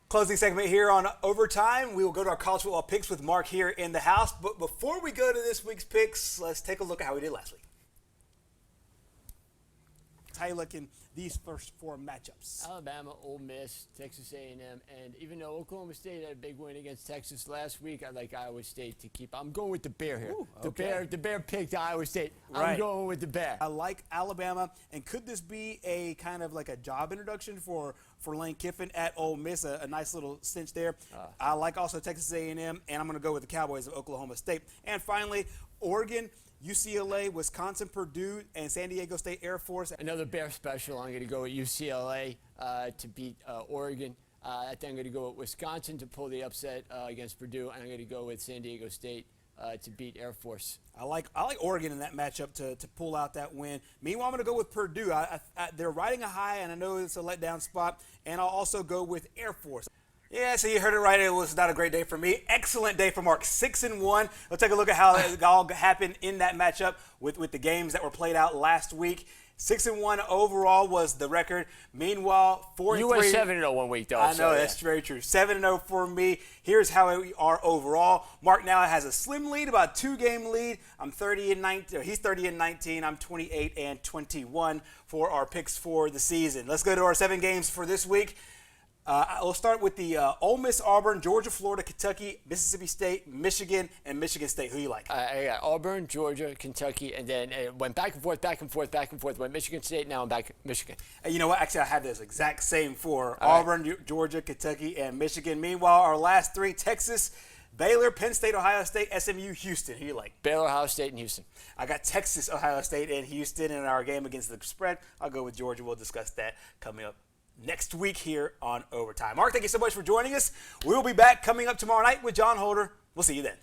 Closing segment here on Overtime. We will go to our college football picks with Mark here in the house. But before we go to this week's picks, let's take a look at how we did last week. How you looking these first four matchups? Alabama, Ole Miss, Texas A&M, and even though Oklahoma State had a big win against Texas last week, I like Iowa State to keep. I'm going with the Bear here. Ooh, The Bear picked Iowa State. Right. I'm going with the Bear. I like Alabama. And could this be a kind of like a job introduction for Lane Kiffin at Ole Miss? A nice little cinch there. I like also Texas A&M, and I'm going to go with the Cowboys of Oklahoma State. And finally, Oregon, UCLA, Wisconsin, Purdue, and San Diego State Air Force. Another Bear special. I'm going to go with UCLA to beat Oregon. I think I'm going to go with Wisconsin to pull the upset against Purdue, and I'm going to go with San Diego State to beat Air Force. I like Oregon in that matchup to pull out that win. Meanwhile, I'm going to go with Purdue. They're riding a high, and I know it's a letdown spot. And I'll also go with Air Force. Yeah, so you heard it right. It was not a great day for me. Excellent day for Mark. 6-1. Let's take a look at how it all happened in that matchup with the games that were played out last week. 6-1 overall was the record. Meanwhile, 4-3. You went 7-0 one week, though. I know, that's very true. 7-0 for me. Here's how we are overall. Mark now has a slim lead, about a 2-game lead. I'm 30-19. He's 30-19. I'm 28-21 for our picks for the season. Let's go to our 7 games for this week. We'll start with the Ole Miss, Auburn, Georgia, Florida, Kentucky, Mississippi State, Michigan, and Michigan State. Who you like? I got Auburn, Georgia, Kentucky, and then it went back and forth, back and forth, back and forth. Went Michigan State, now I'm back Michigan. And you know what? Actually, I had this exact same for Auburn, Georgia, Kentucky, and Michigan. Meanwhile, our last 3, Texas, Baylor, Penn State, Ohio State, SMU, Houston. Who you like? Baylor, Ohio State, and Houston. I got Texas, Ohio State, and Houston in our game against the spread. I'll go with Georgia. We'll discuss that coming up next week here on Overtime. Mark, thank you so much for joining us. We will be back coming up tomorrow night with John Holder. We'll see you then.